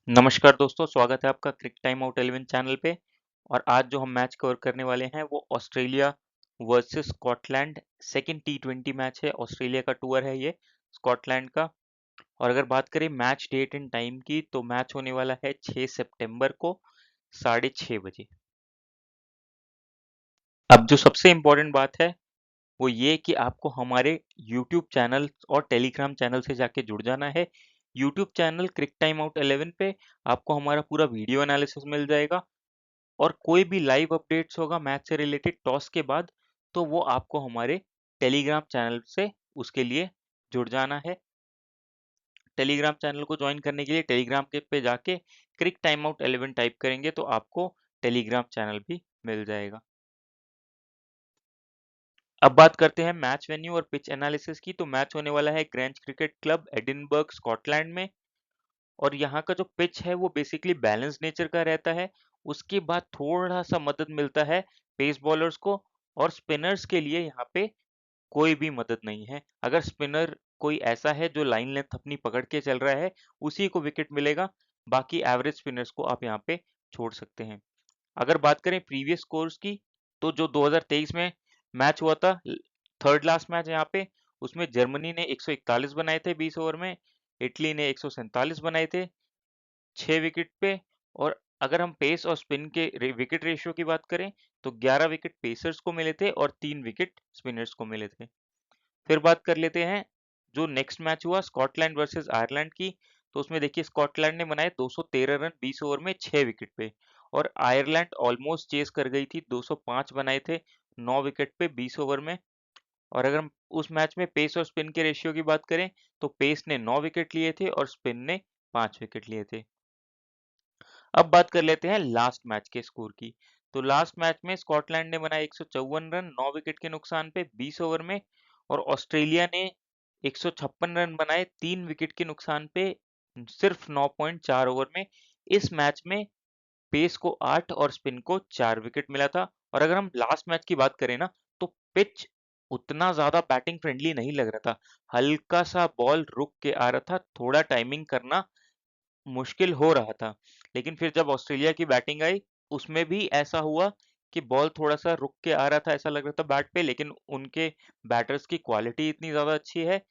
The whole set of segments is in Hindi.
नमस्कार दोस्तों, स्वागत है आपका क्रिक टाइम आउट 11 चैनल पे। और आज जो हम मैच कवर करने वाले हैं वो ऑस्ट्रेलिया वर्सेस स्कॉटलैंड सेकंड टी20 मैच है। ऑस्ट्रेलिया का टूर है ये स्कॉटलैंड का। और अगर बात करें मैच डेट एंड टाइम की तो मैच होने वाला है 6 सितंबर को 6:30 बजे। अब जो सबसे इम्पोर्टेंट बात है वो ये कि आपको हमारे यूट्यूब चैनल और टेलीग्राम चैनल से जाके जुड़ जाना है। यूट्यूब चैनल क्रिक टाइम आउट 11 पे आपको हमारा पूरा वीडियो एनालिसिस मिल जाएगा। और कोई भी लाइव अपडेट्स होगा मैच से रिलेटेड टॉस के बाद तो वो आपको हमारे टेलीग्राम चैनल से उसके लिए जुड़ जाना है। टेलीग्राम चैनल को ज्वाइन करने के लिए टेलीग्राम के पे जाके क्रिक टाइम आउट 11 टाइप करेंगे तो आपको टेलीग्राम चैनल भी मिल जाएगा। अब बात करते हैं मैच वेन्यू और पिच एनालिसिस की। तो मैच होने वाला है grange cricket club Edinburgh Scotland में। और यहाँ का जो पिच है वो बेसिकली बैलेंस नेचर का रहता है। उसके बाद थोड़ा सा मदद मिलता है पेस बॉलर्स को। और स्पिनर्स के लिए यहाँ पे कोई भी मदद नहीं है। अगर स्पिनर कोई ऐसा है जो लाइन लेंथ अपनी पकड़ के चल रहा है उसी को विकेट मिलेगा। बाकी एवरेज स्पिनर्स को आप यहाँ पे छोड़ सकते हैं। अगर बात करें प्रीवियस स्कोर्स की तो जो 2023 में मैच हुआ था, थर्ड लास्ट मैच यहाँ पे, उसमें जर्मनी ने 141 बनाए थे 20 ओवर में। इटली ने 147 बनाए थे 6 विकेट पे। और अगर हम पेस और स्पिन के विकेट रेशियो की बात करें तो 11 विकेट पेसर्स को मिले थे और 3 विकेट स्पिनर्स को मिले थे। फिर बात कर लेते हैं जो नेक्स्ट मैच हुआ स्कॉटलैंड वर्सेस आयरलैंड की। तो उसमें देखिए स्कॉटलैंड ने बनाए 213 रन 20 ओवर में 6 विकेट पे। और आयरलैंड ऑलमोस्ट चेस कर गई थी, 205 बनाए थे 9 विकेट पे 20 ओवर में। और अगर हम उस मैच में पेस और स्पिन के रेशियो की बात करें तो पेस ने 9 विकेट लिए थे और स्पिन ने 5 विकेट लिए थे। अब बात कर लेते हैं लास्ट मैच के स्कोर की। तो लास्ट मैच में स्कॉटलैंड ने बनाए 154 रन 9 विकेट के नुकसान पे 20 ओवर में। और ऑस्ट्रेलिया ने 156 रन बनाए 3 विकेट के नुकसान पे सिर्फ 9.4 ओवर में। इस मैच में पेस को 8 और स्पिन को 4 विकेट मिला था। और अगर हम लास्ट मैच की बात करें ना तो पिच उतना ज्यादा बैटिंग फ्रेंडली नहीं लग रहा था। हल्का सा बॉल रुक के आ रहा था, थोड़ा टाइमिंग करना मुश्किल हो रहा था। लेकिन फिर जब ऑस्ट्रेलिया की बैटिंग आई उसमें भी ऐसा हुआ कि बॉल थोड़ा-सा रुक के आ रहा था, ऐसा लग रहा था बैट पे। लेकिन उनके बैटर्स की क्वालिटी इतनी ज़्यादा अच्छी है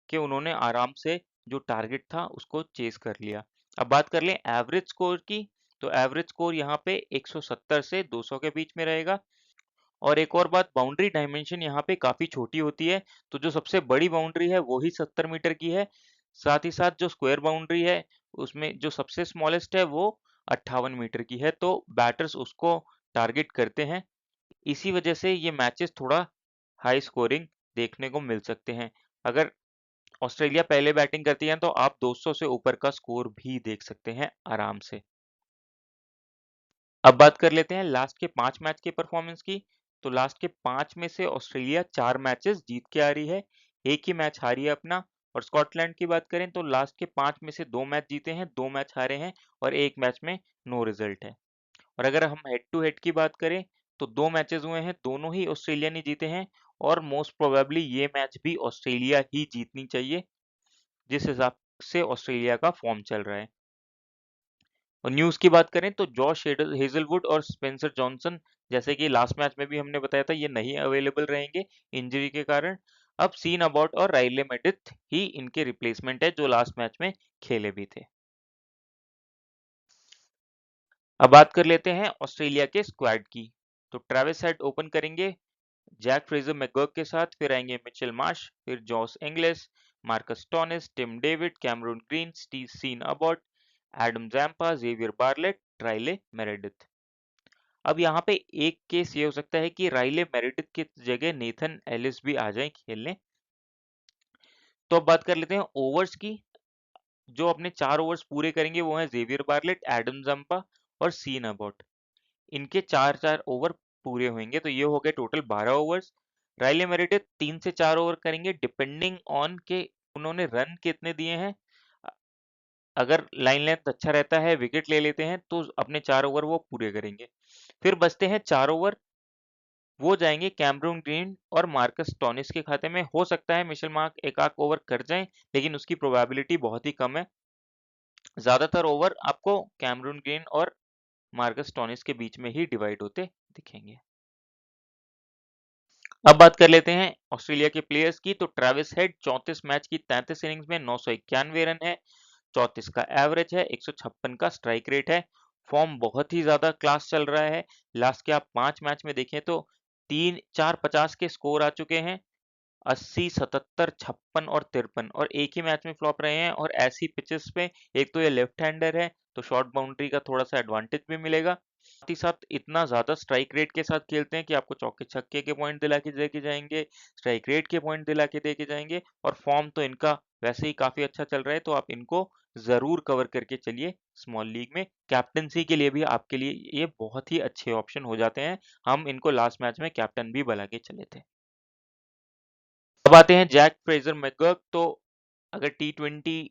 कि उन्होंने आराम से जो टारगेट था उसको चेज़ कर लिया। अब बात कर लें एवरेज स्कोर की, तो एवरेज स्कोर यहाँ पे 170 से 200 के बीच में रहेगा। और एक और बात, बाउंड्री डायमेंशन यहाँ पे काफ़ी छोटी होती है। तो जो सबसे बड़ी बाउंड्री है वो ही 70 मीटर की है। साथ ही साथ जो स्क्वायर बाउंड्री है उसमें जो सबसे स्मॉलेस्ट है वो 58 मीटर की है। तो बैटर्स उसको टारगेट करते हैं। इसी वजह से ये मैचेस थोड़ा हाई स्कोरिंग देखने को मिल सकते हैं। अगर ऑस्ट्रेलिया पहले बैटिंग करती है तो आप 200 से ऊपर का स्कोर भी देख सकते हैं आराम से। अब बात कर लेते हैं लास्ट के 5 मैच के परफॉर्मेंस की। तो लास्ट के 5 में से ऑस्ट्रेलिया 4 मैचेस जीत के आ रही है, 1 ही मैच हारी है अपना। और स्कॉटलैंड की बात करें तो लास्ट के 5 में से 2 मैच जीते हैं, 2 मैच हारे हैं और 1 मैच में नो रिजल्ट है। और अगर हम हेड टू हेड की बात करें तो 2 मैचेस हुए हैं, दोनों ही ऑस्ट्रेलिया ने जीते हैं। और मोस्ट प्रोबेबली ये मैच भी ऑस्ट्रेलिया ही जीतनी चाहिए, जिस हिसाब से ऑस्ट्रेलिया का फॉर्म चल रहा है। और न्यूज़ की बात करें तो जॉश हेजलवुड और स्पेंसर जॉनसन, जैसे कि लास्ट मैच में भी हमने बताया था, ये नहीं अवेलेबल रहेंगे इंजरी के कारण। अब सीन अबॉट और राइले मेडिथ ही इनके रिप्लेसमेंट है जो लास्ट मैच में खेले भी थे। अब बात कर लेते हैं ऑस्ट्रेलिया के स्क्वाड की। तो ट्रेविस हेड ओपन करेंगे जैक फ्रेजर मैकगर्क के साथ, फिर आएंगे मिचेल मार्श, फिर Josh Inglis, Marcus Stoinis, Tim David, Cameron Green, Steve Sean Abbott, Adam Zampa, Xavier Bartlett, Riley Meredith. अब यहाँ पे एक केस ये हो सकता है कि राइले मेरिडिथ की जगह नेथन एलिस भी आ जाए खेलने। तो अब बात कर लेते हैं ओवर्स की। जो अपने 4 ओवर्स पूरे करेंगे वो हैं जेवियर बार्लेट, एडम जंपा और सीन अबॉट। इनके 4-4 ओवर पूरे होंगे तो ये हो गए टोटल 12 ओवर्स। राइले मेरिडिथ 3 से 4 ओवर करेंगे डिपेंडिंग ऑन के उन्होंने रन कितने दिए हैं। अगर लाइन लेंथ अच्छा रहता है, विकेट ले लेते हैं तो अपने 4 ओवर वो पूरे करेंगे। फिर बचते हैं 4 ओवर, वो जाएंगे कैमरून ग्रीन और मार्कस टोनिस के खाते में। हो सकता है मिशेल मार्क एक आध ओवर कर जाएं लेकिन उसकी प्रोबेबिलिटी बहुत ही कम है। ज्यादातर ओवर आपको कैमरून ग्रीन और मार्कस स्टोनिस के बीच में ही डिवाइड होते दिखेंगे। अब बात कर लेते हैं ऑस्ट्रेलिया के प्लेयर्स की। तो ट्रेविस हेड 34 मैच की 33 इनिंग्स में 991 रन है, 34 का एवरेज है, 156 का स्ट्राइक रेट है। फॉर्म बहुत ही ज्यादा क्लास चल रहा है। लास्ट के आप 5 मैच में देखें तो 3-4-50 के स्कोर आ चुके हैं, 80, 77, 56 और 53, और एक ही मैच में फ्लॉप रहे हैं। और ऐसी पिचेस पे एक तो ये लेफ्ट हैंडर है तो शॉर्ट बाउंड्री का थोड़ा सा एडवांटेज भी मिलेगा, साथ ही साथ इतना ज्यादा स्ट्राइक रेट के साथ खेलते हैं कि आपको चौके छक्के के पॉइंट दिला के देके जाएंगे, स्ट्राइक रेट के पॉइंट दिला के देके जाएंगे। और फॉर्म तो इनका वैसे ही काफी अच्छा चल रहा है, तो आप इनको जरूर कवर करके चलिए स्मॉल लीग में। कैप्टनसी के लिए भी आपके लिए ये बहुत ही अच्छे ऑप्शन हो जाते हैं। हम इनको लास्ट मैच में कैप्टन भी बना के चले थे। अब आते हैं जैक फ्रेजर मैकगर्क। तो अगर टी20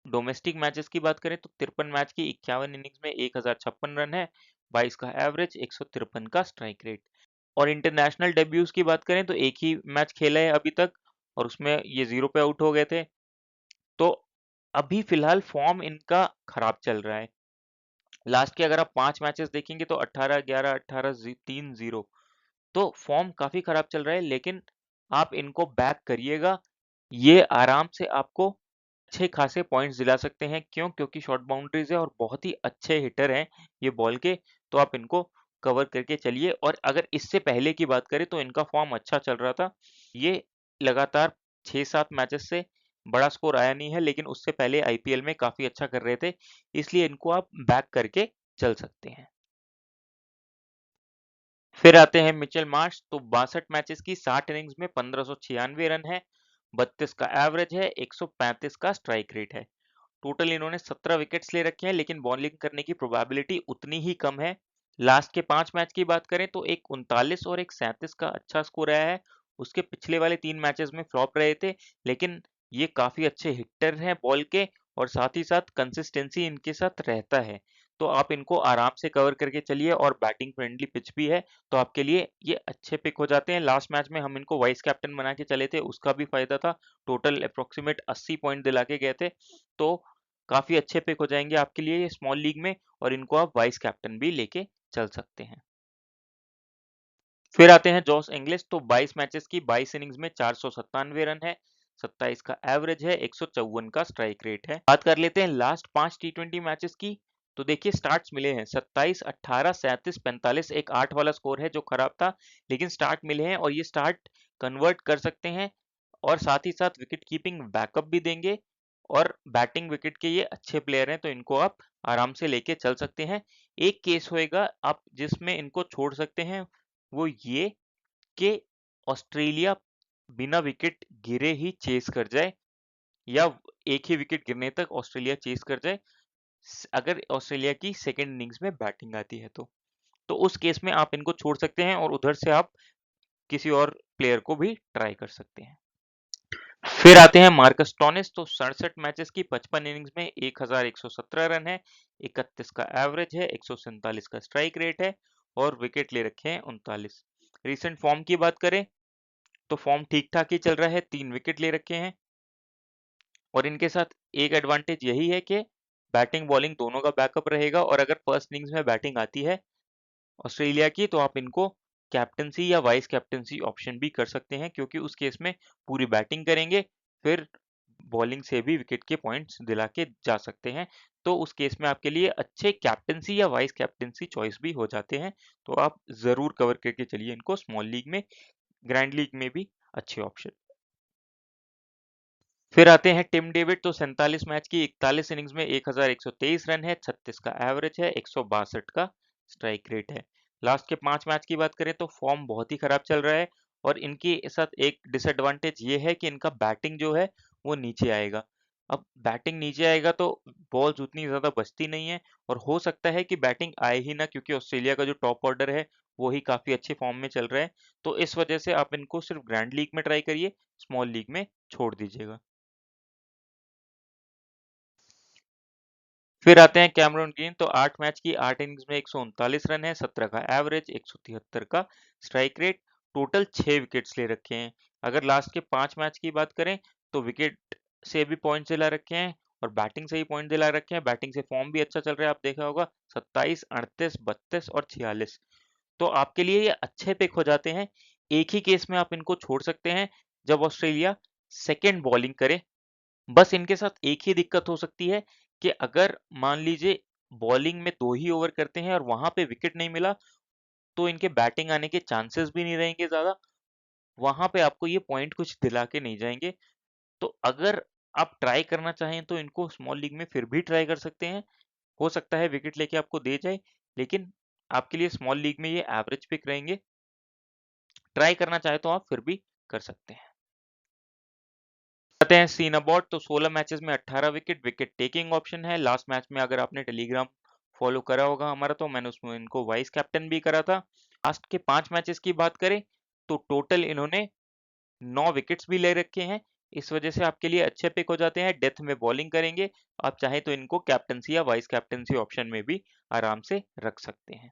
डोमेस्टिक मैचेस की बात करें तो 53 मैच की 51 इनिंग्स में 1056 रन है, 22 का एवरेज, 153 का स्ट्राइक रेट। और इंटरनेशनल डेब्यूज की बात करें तो एक ही मैच खेला है अभी तक, और उसमें ये 0 पे आउट हो गए थे। तो अभी फिलहाल फॉर्म इनका खराब चल रहा है। लास्ट के अगर आप 5 मैचेस देखेंगे तो 18-11, 18-3-0, तो फॉर्म काफी खराब चल रहा है। लेकिन आप इनको बैक करिएगा, ये आराम से आपको अच्छे खासे पॉइंट्स दिला सकते हैं। क्यों? क्योंकि शॉर्ट बाउंड्रीज है और बहुत ही अच्छे हिटर हैं ये बॉल के, तो आप इनको कवर करके चलिए। और अगर इससे पहले की बात करें तो इनका फॉर्म अच्छा चल रहा था। ये लगातार 6-7 मैचेस से बड़ा स्कोर आया नहीं है, लेकिन उससे पहले आईपीएल में काफी अच्छा कर रहे थे, इसलिए इनको आप बैक करके चल सकते हैं। फिर आते हैं मिचेल मार्श। तो 62 मैचेस की 60 इनिंग्स में 1596 रन है, 32 का एवरेज है, 135 का स्ट्राइक रेट है। टोटल इन्होंने 17 विकेट्स ले रखे हैं, लेकिन बॉलिंग करने की प्रोबेबिलिटी उतनी ही कम है। लास्ट के 5 मैच की बात करें तो एक 39 और एक 37 का अच्छा स्कोर आया है। उसके पिछले वाले 3 मैचेस में फ्लॉप रहे थे, लेकिन ये काफी अच्छे हिटर हैं बॉल के, और साथ ही साथ कंसिस्टेंसी इनके साथ रहता है। तो आप इनको आराम से कवर करके चलिए, और बैटिंग फ्रेंडली पिच भी है, तो आपके लिए ये अच्छे पिक हो जाते हैं। लास्ट मैच में हम इनको वाइस कैप्टन बना के चले थे, उसका भी फायदा था। टोटल अप्रोक्सीमेट 80 पॉइंट दिला के गए थे, तो काफी अच्छे पिक हो जाएंगे आपके लिए ये स्मॉल लीग में, और इनको आप वाइस कैप्टन भी लेके चल सकते हैं। फिर आते हैं जॉस इंग्लिश। तो 22 मैचेस की 22 इनिंग्स में 497 रन है, 27 का एवरेज है, 154 का स्ट्राइक रेट है। बात कर लेते हैं लास्ट 5 टी20 मैचेस की। तो देखिए स्टार्ट्स मिले हैं 27, 18, 37, 45, एक 8 वाला स्कोर है जो खराब था, लेकिन स्टार्ट मिले हैं और ये स्टार्ट कन्वर्ट कर सकते हैं, और साथ ही साथ विकेट कीपिंग बैकअप भी देंगे, और बैटिंग विकेट के ये अच्छे प्लेयर हैं, तो इनको आप आराम से लेके चल सकते हैं। एक केस होएगा आप जिसमें इनको छोड़ सकते हैं, वो ये कि ऑस्ट्रेलिया बिना विकेट गिरे ही चेस कर जाए, या एक ही विकेट गिरने तक ऑस्ट्रेलिया चेस कर जाए, अगर ऑस्ट्रेलिया की सेकेंड इनिंग्स में बैटिंग आती है तो उस केस में आप इनको छोड़ सकते हैं, और उधर से आप किसी और प्लेयर को भी ट्राई कर सकते हैं। फिर आते हैं मार्कस टोनिस। तो 67 मैचेस की 55 इनिंग्स में 1117 रन है, 31 का एवरेज है, 147 का स्ट्राइक रेट है, और विकेट ले रखे हैं 39। रिसेंट फॉर्म की बात करें तो फॉर्म ठीक ठाक ही चल रहा है, 3 विकेट ले रखे हैं। और इनके साथ एक एडवांटेज यही है कि बैटिंग बॉलिंग दोनों का बैकअप रहेगा, और अगर फर्स्ट इनिंग्स में बैटिंग आती है ऑस्ट्रेलिया की तो आप इनको कैप्टनसी या वाइस कैप्टनसी ऑप्शन भी कर सकते हैं, क्योंकि उस केस में पूरी बैटिंग करेंगे, फिर बॉलिंग से भी विकेट के पॉइंट्स दिला के जा सकते हैं। तो उस केस में आपके लिए अच्छे कैप्टनसी या वाइस कैप्टनसी चॉइस भी हो जाते हैं, तो आप जरूर कवर करके चलिए इनको स्मॉल लीग में, ग्रैंड लीग में भी अच्छे ऑप्शन। फिर आते हैं टिम डेविड। तो 47 मैच की 41 इनिंग्स में 1123 रन है, 36 का एवरेज है, 162 का स्ट्राइक रेट है। लास्ट के 5 मैच की बात करें तो फॉर्म बहुत ही खराब चल रहा है, और इनके साथ एक डिसएडवांटेज ये है कि इनका बैटिंग जो है वो नीचे आएगा। अब बैटिंग नीचे आएगा तो बॉल्स उतनी ज्यादा बचती नहीं है, और हो सकता है कि बैटिंग आए ही ना, क्योंकि ऑस्ट्रेलिया का जो टॉप ऑर्डर है वो ही काफी अच्छे फॉर्म में चल रहा है। तो इस वजह से आप इनको सिर्फ ग्रैंड लीग में ट्राई करिए, स्मॉल लीग में छोड़ दीजिएगा। फिर आते हैं कैमरून ग्रीन। तो 8 मैच की 8 इनिंग्स में 139 रन है, 17 का एवरेज, 173 का स्ट्राइक रेट, टोटल 6 विकेट्स ले रखे हैं। अगर लास्ट के 5 मैच की बात करें तो विकेट से भी पॉइंट दिला रखे हैं, और बैटिंग से ही पॉइंट दिला रखे हैं। बैटिंग से फॉर्म भी अच्छा चल रहा है, आप देखा होगा 27, 38, 32 और 46। तो आपके लिए ये अच्छे पिक हो जाते हैं। एक ही केस में आप इनको छोड़ सकते हैं जब ऑस्ट्रेलिया सेकेंड बॉलिंग करे। बस इनके साथ एक ही दिक्कत हो सकती है कि अगर मान लीजिए बॉलिंग में 2 ही ओवर करते हैं और वहां पे विकेट नहीं मिला, तो इनके बैटिंग आने के चांसेस भी नहीं रहेंगे ज्यादा। वहां पे आपको ये पॉइंट कुछ दिला के नहीं जाएंगे। तो अगर आप ट्राई करना चाहें तो इनको स्मॉल लीग में फिर भी ट्राई कर सकते हैं। हो सकता है विकेट लेके आपको दे जाए, लेकिन आपके लिए स्मॉल लीग में ये एवरेज पिक रहेंगे। ट्राई करना चाहे तो आप फिर भी कर सकते हैं। आते हैं सीन अबॉट। तो 16 मैचेस में 18 विकेट, विकेट टेकिंग ऑप्शन है। लास्ट मैच में अगर आपने टेलीग्राम फॉलो करा होगा हमारा, तो मैंने उसमें इनको वाइस कैप्टन भी करा था। लास्ट के 5 मैचेस की बात करें तो टोटल इन्होंने 9 विकेट्स भी ले रखे हैं। इस वजह से आपके लिए अच्छे पिक हो जाते हैं। डेथ में बॉलिंग करेंगे, आप चाहे तो इनको कैप्टनसी या वाइस कैप्टनसी ऑप्शन में भी आराम से रख सकते हैं।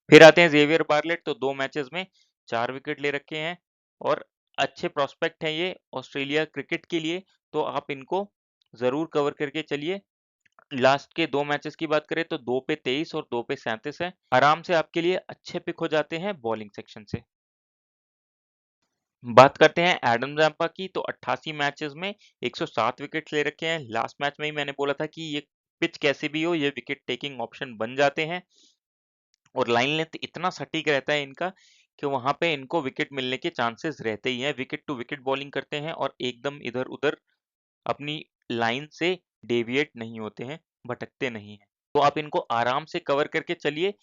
फिर आते हैं जेवियर बार्लेट। तो 2 मैचेस में 4 विकेट ले रखे हैं और अच्छे प्रोस्पेक्ट हैं ये ऑस्ट्रेलिया क्रिकेट के लिए, तो आप इनको जरूर कवर करके चलिए। लास्ट के 2 मैचेस की बात करें तो 2 पे 23 और 2 पे 37 है। आराम से आपके लिए अच्छे पिक हो जाते हैं बॉलिंग सेक्शन से। बात करते हैं एडम जैम्पा की। तो 88 मैचेस में 107 विकेट ले रखे हैं। लास्ट मैच में ही मैंने बोला था कि ये पिच कैसे भी हो ये विकेट टेकिंग ऑप्शन बन जाते हैं। और लाइन लेंथ इतना सटीक रहता है इनका कि वहां पे इनको विकेट मिलने के चांसेस रहते ही हैं। विकेट टू विकेट बॉलिंग करते हैं और एकदम इधर उधर अपनी लाइन से डेविएट नहीं होते हैं, भटकते नहीं हैं। तो आप इनको आराम से कवर करके चलिए।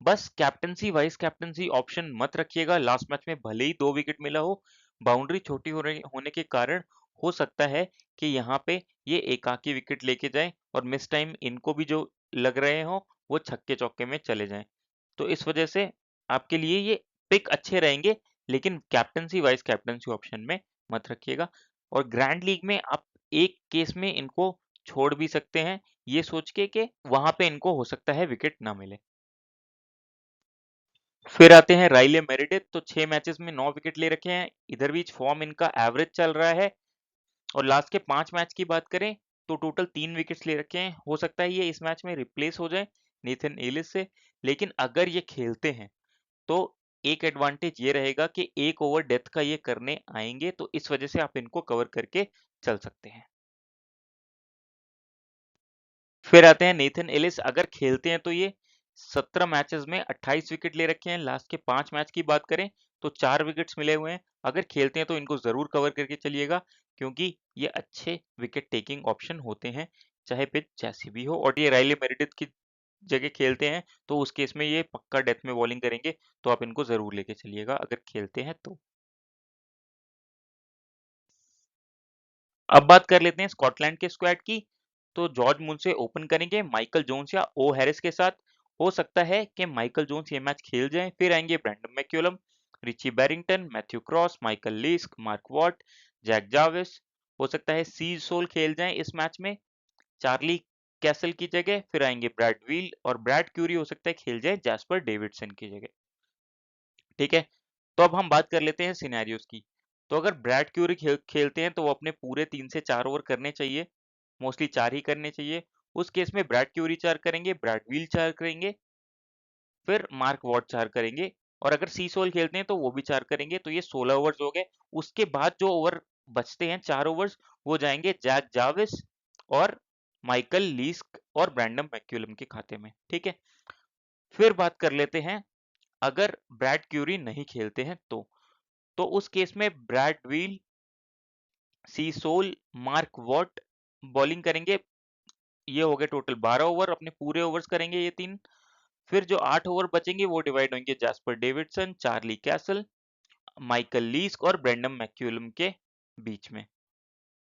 बस कैप्टनसी वाइस कैप्टनसी ऑप्शन मत रखिएगा। लास्ट मैच में भले ही 2 विकेट मिला हो, बाउंड्री छोटी हो रही होने के कारण हो सकता है कि यहाँ पे ये एकाकी विकेट लेके जाएं और मिस टाइम इनको भी जो लग रहे हो वो छक्के चौके में चले जाएं। तो इस वजह से आपके लिए ये पिक अच्छे रहेंगे, लेकिन कैप्टनसी वाइस कैप्टनसी ऑप्शन में मत रखिएगा। और ग्रैंड लीग में आप एक केस में इनको छोड़ भी सकते हैं, ये सोच के कि वहां पे इनको हो सकता है विकेट ना मिले। फिर आते हैं राइले मेरिडिथ। तो 6 मैचेस में 9 विकेट ले रखे हैं। इधर बीच फॉर्म इनका एवरेज चल रहा है। और लास्ट के 5 मैच की बात करें तो टोटल 3 विकेट्स ले रखे हैं। हो सकता है ये इस मैच में रिप्लेस हो जाए नेथन एलिस से, लेकिन अगर ये खेलते हैं तो एक एडवांटेज ये रहेगा कि 1 ओवर डेथ का ये करने आएंगे, तो इस वजह से आप इनको कवर करके चल सकते हैं। फिर आते हैं नेथन एलिस। अगर खेलते हैं तो ये 17 मैचेस में 28 विकेट ले रखे हैं। लास्ट के 5 मैच की बात करें तो 4 विकेट्स मिले हुए हैं। अगर खेलते हैं तो इनको जरूर कवर करके चलिएगा, क्योंकि ये अच्छे विकेट टेकिंग ऑप्शन होते हैं चाहे पिच जैसी भी हो। और ये राइले मेरिडिथ की जगह खेलते हैं तो उस केस में ये पक्का डेथ में बॉलिंग करेंगे, तो आप इनको जरूर लेके चलिएगा अगर खेलते हैं तो। अब बात कर लेते हैं स्कॉटलैंड के स्क्वाड की। तो जॉर्ज मुन से ओपन करेंगे माइकल जोन्स या ओ हैरिस के साथ। हो सकता है कि माइकल जोन्स ये मैच खेल जाए। फिर आएंगे Brandon McCullum, Richie Berrington, Matthew Cross, Michael Leask, Mark Watt, Jack जाविस। हो सकता है सी सोल खेल जाए इस मैच में चार्ली कैसल की जगह। फिर आएंगे ब्रैड व्हील और ब्रैड क्यूरी हो सकता है खेल जाए जैस्पर डेविडसन की जगह। ठीक है, तो अब हम बात कर लेते हैं सिनेरियोस की। तो अगर ब्रैड क्यूरी खेलते हैं तो वो अपने पूरे 3 से 4 ओवर करने चाहिए, मोस्टली 4 ही करने चाहिए। उस केस में ब्रैड क्यूरी 4 करेंगे, ब्रैड व्हील 4 करेंगे, फिर मार्क वॉट 4 करेंगे। और अगर सीसोल खेलते हैं तो वो भी 4 करेंगे। तो ये 16 ओवर्स हो गए। उसके बाद जो ओवर बचते हैं 4 ओवर्स, वो जाएंगे जैक जाविस और माइकल लीस्क और ब्रैंडम मैक्यूलम के खाते में। ठीक है, फिर बात कर लेते हैं अगर ब्रैड क्यूरी नहीं खेलते हैं तो उस केस में ब्रैड व्हील, सीसोल, मार्क वॉट बॉलिंग करेंगे। ये हो गए टोटल 12 ओवर, अपने पूरे ओवर्स करेंगे ये तीन। फिर जो 8 ओवर बचेंगे वो डिवाइड होंगे jasper Davidson, Charlie castle, Michael Leask और ब्रेंडम मैक्यूलम के बीच में।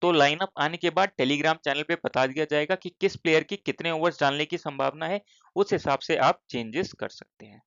तो लाइनअप आने के बाद टेलीग्राम चैनल पे बता दिया जाएगा कि किस प्लेयर की कितने ओवर्स डालने की संभावना है। उस हिसाब से आप चेंजेस कर सकते हैं।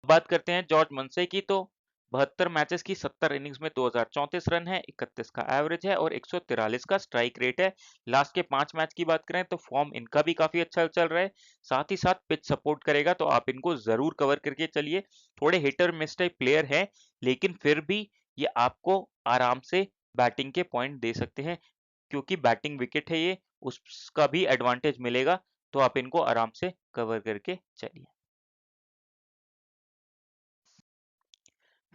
बात करते हैं जॉर्ज मुंसे की। तो 72 मैचेस की 70 इनिंग्स में 2034 रन है, 31 का एवरेज है और 143 का स्ट्राइक रेट है। लास्ट के 5 मैच की बात करें तो फॉर्म इनका भी काफी अच्छा चल रहा है। साथ ही साथ पिच सपोर्ट करेगा, तो आप इनको जरूर कवर करके चलिए। थोड़े हिटर मिस टाइप प्लेयर है, लेकिन फिर भी ये आपको आराम से बैटिंग के पॉइंट दे सकते हैं, क्योंकि बैटिंग विकेट है ये, उसका भी एडवांटेज मिलेगा, तो आप इनको आराम से कवर करके चलिए।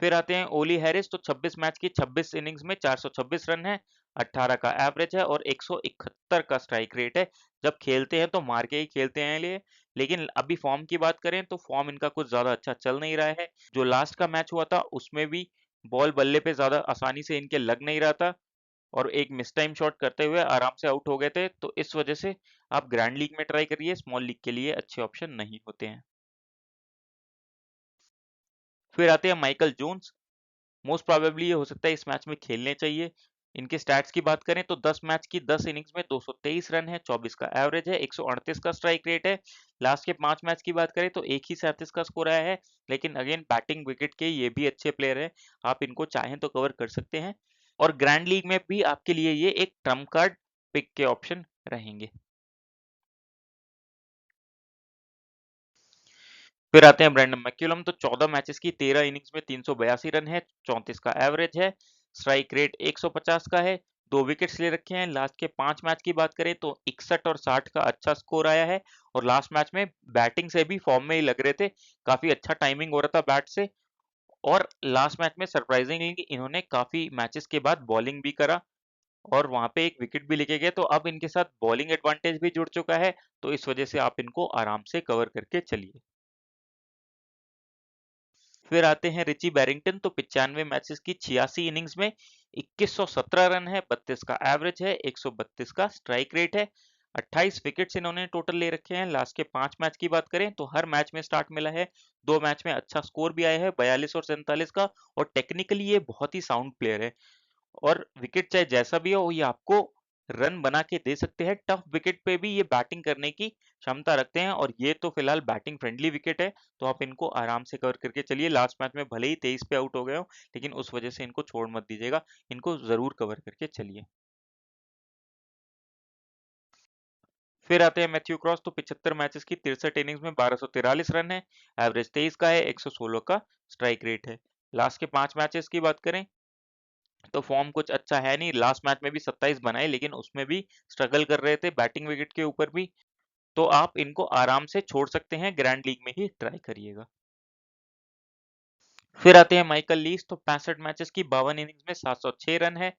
फिर आते हैं ओली हैरिस, तो 26 मैच की 26 इनिंग्स में 426 रन है, 18 का एवरेज है और 171 का स्ट्राइक रेट है। जब खेलते हैं तो मार के ही खेलते हैं लिए, लेकिन अभी फॉर्म की बात करें तो फॉर्म इनका कुछ ज्यादा अच्छा चल नहीं रहा है। जो लास्ट का मैच हुआ था उसमें भी बॉल बल्ले पे ज्यादा आसानी से इनके लग नहीं रहा था, और एक मिस टाइम शॉट करते हुए आराम से आउट हो गए थे। तो इस वजह से आप ग्रैंड लीग में ट्राई करिए, स्मॉल लीग के लिए अच्छे ऑप्शन नहीं होते हैं। फिर आते हैं माइकल जोन्स, मोस्ट प्रोबेबली ये हो सकता है इस मैच में खेलने चाहिए। इनके स्टैट्स की बात करें तो 10 मैच की 10 इनिंग्स में 223 रन है, 24 का एवरेज है, 138 का स्ट्राइक रेट है। लास्ट के 5 मैच की बात करें तो एक ही 37 का स्कोर आया है, लेकिन अगेन बैटिंग विकेट के ये भी अच्छे प्लेयर है, आप इनको चाहें तो कवर कर सकते हैं। और ग्रैंड लीग में भी आपके लिए ये एक ट्रम्प कार्ड पिक के ऑप्शन रहेंगे। फिर आते हैं ब्रेंडन मैक्यूलम, तो 14 मैचेस की 13 इनिंग्स में 382 रन है, 34 का एवरेज है, स्ट्राइक रेट 150 का है, 2 विकेट्स ले रखे हैं। लास्ट के 5 मैच की बात करें तो 61 और 60 का अच्छा स्कोर आया है, और लास्ट मैच में बैटिंग से भी फॉर्म में ही लग रहे थे, काफी अच्छा टाइमिंग हो रहा था बैट से। और लास्ट मैच में सरप्राइजिंगली इन्होंने काफी मैचेस के बाद बॉलिंग भी करा, और वहां पे एक विकेट भी लेके गए, तो अब इनके साथ बॉलिंग एडवांटेज भी जुड़ चुका है, तो इस वजह से आप इनको आराम से कवर करके चलिए। फिर आते हैं रिची बैरिंगटन, तो 95 मैचेस की 86 इनिंग्स में 2117 रन है, 32 का एवरेज है, 132 का स्ट्राइक रेट है, 28 विकेट्स इन्होंने टोटल ले रखे हैं। लास्ट के 5 मैच की बात करें तो हर मैच में स्टार्ट मिला है, 2 मैच में अच्छा स्कोर भी आया है 42 और 47 का, और टेक्निकली ये बहुत ही साउंड प्लेयर है, और विकेट चाहे जैसा भी हो ये आपको रन बना के दे सकते हैं। टफ विकेट पे भी ये बैटिंग करने की क्षमता रखते हैं, और ये तो फिलहाल बैटिंग फ्रेंडली विकेट है, तो आप इनको आराम से कवर करके चलिए। लास्ट मैच में भले ही 23 पे आउट हो गए हो, लेकिन उस वजह से इनको छोड़ मत दीजिएगा, इनको जरूर कवर करके चलिए। फिर आते हैं मैथ्यू क्रॉस, तो 75 मैचेस की 63 इनिंग्स में 1243 रन है, एवरेज 23 का है, 116 का स्ट्राइक रेट है। लास्ट के 5 मैचेस की बात करें तो फॉर्म कुछ अच्छा है नहीं, लास्ट मैच में भी 27 बनाए, लेकिन उसमें भी स्ट्रगल कर रहे थे बैटिंग विकेट के ऊपर भी, तो आप इनको आराम से छोड़ सकते हैं, ग्रैंड लीग में ही ट्राई करिएगा। फिर आते हैं माइकल लीस, तो 65 मैचेस की 52 इनिंग्स में 706 रन है,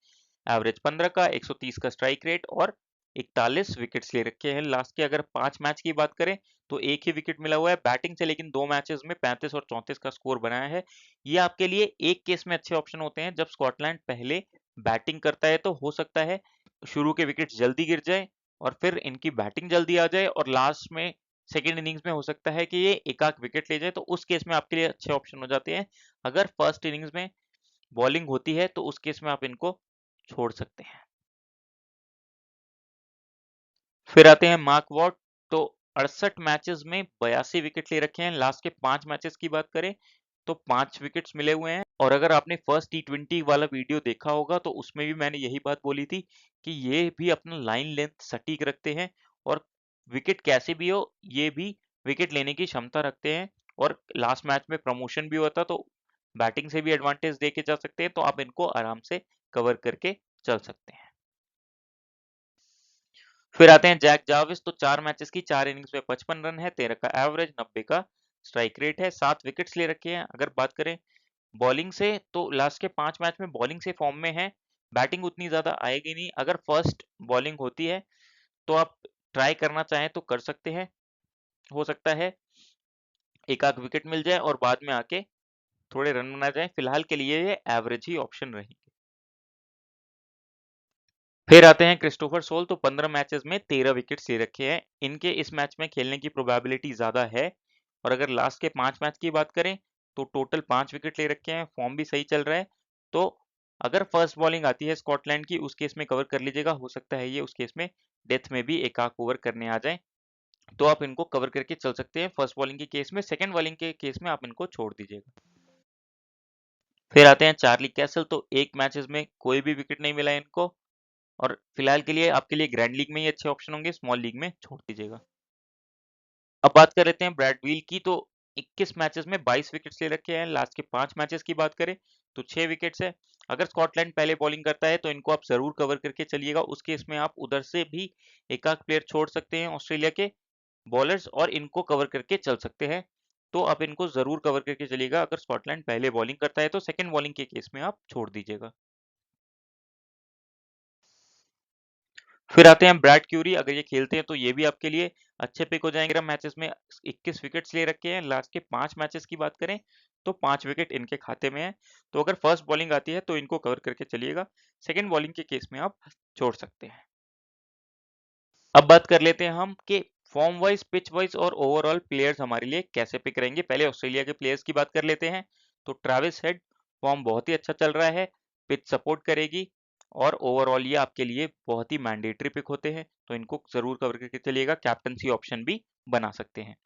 एवरेज 15 का, 130 का स्ट्राइक रेट, और 41 विकेट्स ले रखे हैं। लास्ट के अगर 5 मैच की बात करें तो एक ही विकेट मिला हुआ है बैटिंग से, लेकिन 2 मैचेस में 35 और 34 का स्कोर बनाया है। ये आपके लिए एक केस में अच्छे ऑप्शन होते हैं, जब स्कॉटलैंड पहले बैटिंग करता है तो हो सकता है शुरू के विकेट जल्दी गिर जाए, और फिर इनकी बैटिंग जल्दी आ जाए, और लास्ट में सेकेंड इनिंग्स में हो सकता है कि ये एक आध विकेट ले जाए, तो उस केस में आपके लिए अच्छे ऑप्शन हो जाते हैं। अगर फर्स्ट इनिंग्स में बॉलिंग होती है तो उस केस में आप इनको छोड़ सकते हैं। फिर आते हैं मार्क वॉट, तो 68 मैचेस में 82 विकेट ले रखे हैं। लास्ट के 5 मैचेस की बात करें तो 5 विकेट्स मिले हुए हैं, और अगर आपने फर्स्ट T20 वाला वीडियो देखा होगा तो उसमें भी मैंने यही बात बोली थी कि ये भी अपना लाइन लेंथ सटीक रखते हैं, और विकेट कैसे भी हो ये भी विकेट लेने की क्षमता रखते हैं, और लास्ट मैच में प्रमोशन भी हुआ था, तो बैटिंग से भी एडवांटेज देके जा सकते हैं, तो आप इनको आराम से कवर करके चल सकते हैं। फिर आते हैं जैक जाविस, तो 4 मैचेस की 4 इनिंग्स में 55 रन है, 13 का एवरेज, 90 का स्ट्राइक रेट है, 7 विकेट्स ले रखे हैं। अगर बात करें बॉलिंग से तो लास्ट के 5 मैच में बॉलिंग से फॉर्म में है, बैटिंग उतनी ज्यादा आएगी नहीं। अगर फर्स्ट बॉलिंग होती है तो आप ट्राई करना चाहें तो कर सकते हैं, हो सकता है एक आध विकेट मिल जाए और बाद में आके थोड़े रन बना जाए। फिलहाल के लिए ये एवरेज ही ऑप्शन रहेंगे। फिर आते हैं क्रिस्टोफर सोल, तो 15 मैचेस में 13 विकेट्स ले रखे हैं, इनके इस मैच में खेलने की प्रोबेबिलिटी ज्यादा है। और अगर लास्ट के 5 मैच की बात करें तो टोटल 5 विकेट ले रखे हैं, फॉर्म भी सही चल रहा है, तो अगर फर्स्ट बॉलिंग आती है स्कॉटलैंड की उस केस में कवर कर लीजिएगा, हो सकता है ये उस केस में डेथ में भी एक आध ओवर करने आ जाए, तो आप इनको कवर करके चल सकते हैं फर्स्ट बॉलिंग के केस में। सेकंड बॉलिंग के केस में आप इनको छोड़ दीजिएगा। फिर आते हैं चार्ली कैसल, तो 1 मैचेस में कोई भी विकेट नहीं मिला है इनको, और फिलहाल के लिए आपके लिए ग्रैंड लीग में ही अच्छे ऑप्शन होंगे, स्मॉल लीग में छोड़ दीजिएगा। अब बात कर लेते हैं ब्रैड व्हील की, तो 21 मैचेस में 22 विकेट्स ले रखे हैं। लास्ट के 5 मैचेस की बात करें तो 6 विकेट्स है, अगर स्कॉटलैंड पहले बॉलिंग करता है तो इनको आप जरूर कवर करके चलिएगा। उस केस में आप उधर से भी एक आध प्लेयर छोड़ सकते हैं ऑस्ट्रेलिया के बॉलर्स और इनको कवर करके चल सकते हैं। तो आप इनको जरूर कवर करके चलिएगा। अगर स्कॉटलैंड पहले बॉलिंग करता है तो सेकंड बॉलिंग के केस में आप छोड़ दीजिएगा। फिर आते हैं ब्रैड क्यूरी। अगर ये खेलते हैं तो ये भी आपके लिए अच्छे पिक हो जाएंगे। मैचेस में 21 विकेट्स ले रखे हैं। लास्ट के 5 मैचेस की बात करें तो 5 विकेट इनके खाते में है। तो अगर फर्स्ट बॉलिंग आती है तो इनको कवर करके चलिएगा। सेकंड बॉलिंग के केस में आप छोड़ सकते हैं। अब बात कर लेते हैं हम कि फॉर्म वाइज, पिच वाइज और ओवरऑल प्लेयर्स हमारे लिए कैसे पिक रहेंगे। पहले ऑस्ट्रेलिया के प्लेयर्स की बात कर लेते हैं। तो ट्रेविस हेड फॉर्म बहुत ही अच्छा चल रहा है, पिच सपोर्ट करेगी और ओवरऑल ये आपके लिए बहुत ही मैंडेटरी पिक होते हैं। तो इनको जरूर कवर करके चलिएगा। कैप्टनसी ऑप्शन भी बना सकते हैं।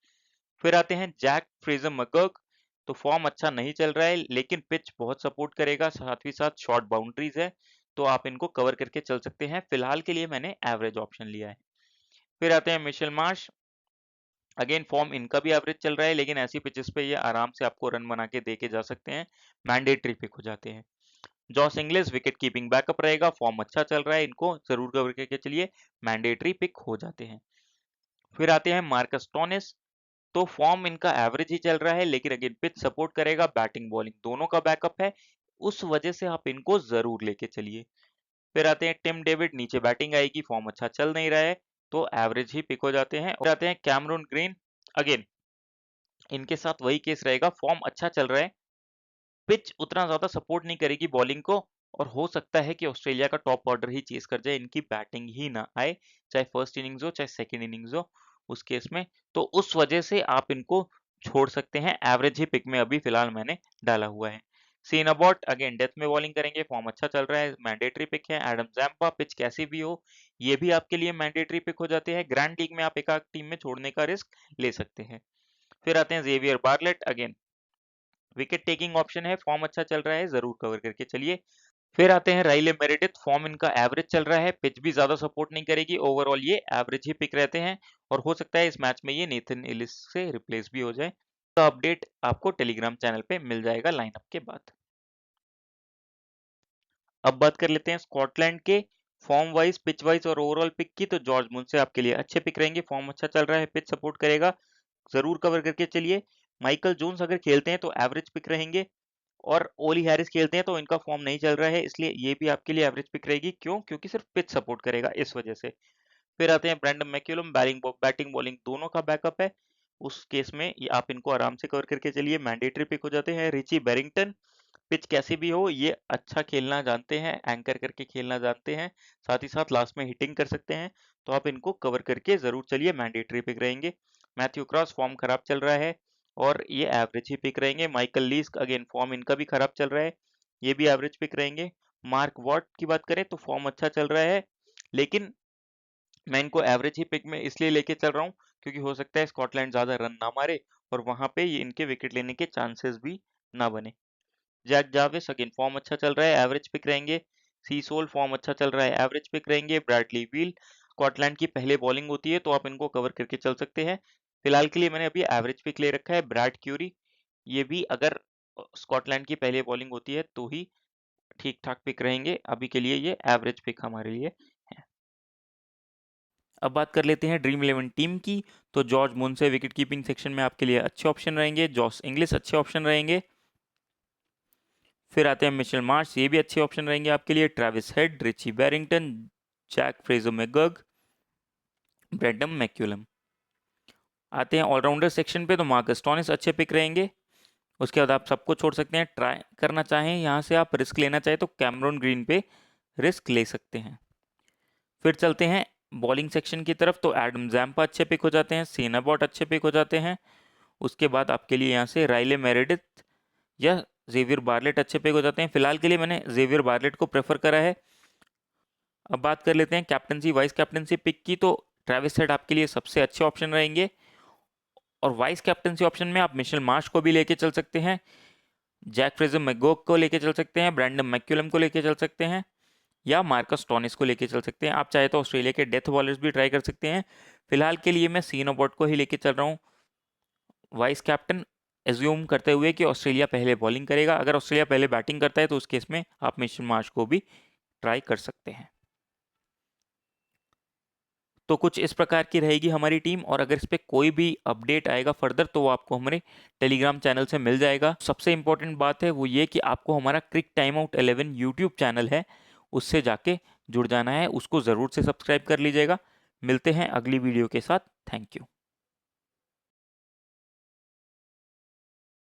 फिर आते हैं जैक फ्रेजर मैकगर्क। तो फॉर्म अच्छा नहीं चल रहा है लेकिन पिच बहुत सपोर्ट करेगा, साथ ही साथ शॉर्ट बाउंड्रीज है। तो आप इनको कवर करके चल सकते हैं। फिलहाल के लिए मैंने एवरेज ऑप्शन लिया है। फिर आते हैं मिशेल मार्श। अगेन फॉर्म इनका भी एवरेज चल रहा है लेकिन ऐसी पिचेस पे ये आराम से आपको रन बना के दे के जा सकते हैं, मैंडेटरी पिक हो जाते हैं। Jos English wicket keeping backup रहेगा, फॉर्म अच्छा चल रहा है, इनको जरूर कवर करके चलिए, मैंडेटरी पिक हो जाते हैं। फिर आते हैं मार्कस टोनिस। तो फॉर्म इनका एवरेज ही चल रहा है लेकिन अगेन पिच सपोर्ट करेगा, बैटिंग बॉलिंग दोनों का बैकअप है, उस वजह से आप इनको जरूर लेके चलिए। फिर आते हैं टिम डेविड। नीचे बैटिंग आएगी, फॉर्म अच्छा चल नहीं रहा है तो एवरेज ही पिक हो जाते हैं। और आते हैं कैमरून ग्रीन। अगेन इनके साथ वही केस रहेगा, फॉर्म अच्छा चल रहा है, पिच उतना ज्यादा सपोर्ट नहीं करेगी बॉलिंग को और हो सकता है कि ऑस्ट्रेलिया का टॉप ऑर्डर ही चेस कर जाए, इनकी बैटिंग ही ना आए, चाहे फर्स्ट इनिंग्स हो चाहे सेकंड इनिंग्स हो उस केस में। तो उस वजह से आप इनको छोड़ सकते हैं। एवरेज ही पिक में अभी फिलहाल मैंने डाला हुआ है। सीन अबॉट अगेन डेथ में बॉलिंग करेंगे, फॉर्म अच्छा चल रहा है, मैंडेटरी पिक है। एडम जैम्पा पिच कैसी भी हो ये भी आपके लिए मैंडेटरी पिक हो जाते हैं। ग्रैंड लीग में आप एक टीम में छोड़ने का रिस्क ले सकते हैं। फिर आते हैं Xavier Bartlett. Again wicket taking option है, फॉर्म अच्छा चल रहा है, जरूर कवर करके चलिए। फिर आते हैं राइले मेरेडिथ। फॉर्म इनका एवरेज चल रहा है, पिच भी ज्यादा सपोर्ट नहीं करेगी, ओवरऑल ये एवरेज ही पिक रहते हैं और हो सकता है इस मैच में ये नेथन एलिस से रिप्लेस भी हो जाए। तो अपडेट आपको टेलीग्राम चैनल पे मिल जाएगा लाइनअप के बाद। अब बात कर लेते हैं स्कॉटलैंड के फॉर्म वाइज, पिच वाइज और ओवरऑल पिक की। तो जॉर्ज मुंसे आपके लिए अच्छे पिक रहेंगे, फॉर्म अच्छा चल रहा है, पिच सपोर्ट करेगा, जरूर कवर करके चलिए। माइकल जोन्स अगर खेलते हैं तो एवरेज पिक रहेंगे और ओली हैरिस खेलते हैं तो इनका फॉर्म नहीं चल रहा है, इसलिए ये भी आपके लिए एवरेज पिक रहेगी। क्यों? क्योंकि सिर्फ पिच सपोर्ट करेगा, इस वजह से। फिर आते हैं ब्रेंडन मैक्यूलम। बैटिंग बॉलिंग दोनों का बैकअप है, उस केस में ये आप इनको आराम से कवर करके चलिए, मैंडेटरी पिक हो जाते हैं। रिची बैरिंगटन पिच कैसी भी हो ये अच्छा खेलना जानते हैं, एंकर करके खेलना जानते हैं, साथ ही साथ लास्ट में हिटिंग कर सकते हैं। तो आप इनको कवर करके जरूर चलिए, मैंडेटरी पिक रहेंगे। मैथ्यू क्रॉस फॉर्म खराब चल रहा है और ये एवरेज ही पिक रहेंगे। माइकल लीस अगेन फॉर्म इनका भी खराब चल रहा है, ये भी एवरेज पिक रहेंगे। मार्क वॉट की बात करें तो फॉर्म अच्छा चल रहा है लेकिन मैं इनको एवरेज ही पिक में इसलिए लेके चल रहा हूँ क्योंकि हो सकता है स्कॉटलैंड ज्यादा रन ना मारे और वहां पे ये इनके विकेट लेने के चांसेस भी ना बने। जैक जाविस अगेन फॉर्म अच्छा चल रहा है, एवरेज पिक रहेंगे। सीसोल फॉर्म अच्छा चल रहा है, एवरेज पिक रहेंगे। ब्रैडली व्हील स्कॉटलैंड की पहले बॉलिंग होती है तो आप इनको कवर करके चल सकते हैं। फिलहाल के लिए मैंने अभी एवरेज पिक ले रखा है। ब्रैड क्यूरी ये भी अगर स्कॉटलैंड की पहले बॉलिंग होती है तो ही ठीक ठाक पिक रहेंगे, अभी के लिए ये एवरेज पिक हमारे लिए है। अब बात कर लेते हैं ड्रीम 11 टीम की। तो जॉर्ज मुनसे विकेट कीपिंग सेक्शन में आपके लिए अच्छे ऑप्शन रहेंगे, जॉस इंग्लिश अच्छे ऑप्शन रहेंगे। फिर आते हैं मिचेल मार्श, ये भी अच्छे ऑप्शन रहेंगे आपके लिए। Travis Head, Richie Berrington, Jake Fraser McGurk, Brendon McCullum. आते हैं ऑलराउंडर सेक्शन पे तो मार्कस टोनिस अच्छे पिक रहेंगे। उसके बाद आप सबको छोड़ सकते हैं, ट्राई करना चाहें यहाँ से आप रिस्क लेना चाहें तो कैमरून ग्रीन पे रिस्क ले सकते हैं। फिर चलते हैं बॉलिंग सेक्शन की तरफ। तो एडम जैम्पा अच्छे पिक हो जाते हैं, सीन अबॉट अच्छे पिक हो जाते हैं। उसके बाद आपके लिए यहाँ से राइले मेरेडिथ या जेवियर बार्लेट अच्छे पिक हो जाते हैं। फिलहाल के लिए मैंने जेवियर बार्लेट को प्रेफर करा है। अब बात कर लेते हैं कैप्टनसी वाइस कैप्टनसी पिक की। तो ट्रेविस हेड आपके लिए सबसे अच्छे ऑप्शन रहेंगे और वाइस कैप्टनसी ऑप्शन में आप मिशेल मार्श को भी लेके चल सकते हैं, जैक फ्रेजर मैकगर्क को लेके चल सकते हैं, ब्रेंडन मैक्यूलम को लेके चल सकते हैं या मार्कस टोनिस को लेके चल सकते हैं। आप चाहे तो ऑस्ट्रेलिया के डेथ बॉलर्स भी ट्राई कर सकते हैं। फिलहाल के लिए मैं सीन अबॉट को ही लेके चल रहा हूँ वाइस कैप्टन। एज्यूम करते हुए कि ऑस्ट्रेलिया पहले बॉलिंग करेगा। अगर ऑस्ट्रेलिया पहले बैटिंग करता है तो उस केस में आप मिचेल मार्श को भी ट्राई कर सकते हैं। तो कुछ इस प्रकार की रहेगी हमारी टीम, और अगर इस पे कोई भी अपडेट आएगा फर्दर तो वो आपको हमारे टेलीग्राम चैनल से मिल जाएगा। सबसे इंपॉर्टेंट बात है वो ये कि आपको हमारा क्रिक टाइम आउट 11 यूट्यूब चैनल है, उससे जाके जुड़ जाना है, उसको ज़रूर से सब्सक्राइब कर लीजिएगा। मिलते हैं अगली वीडियो के साथ। Thank you.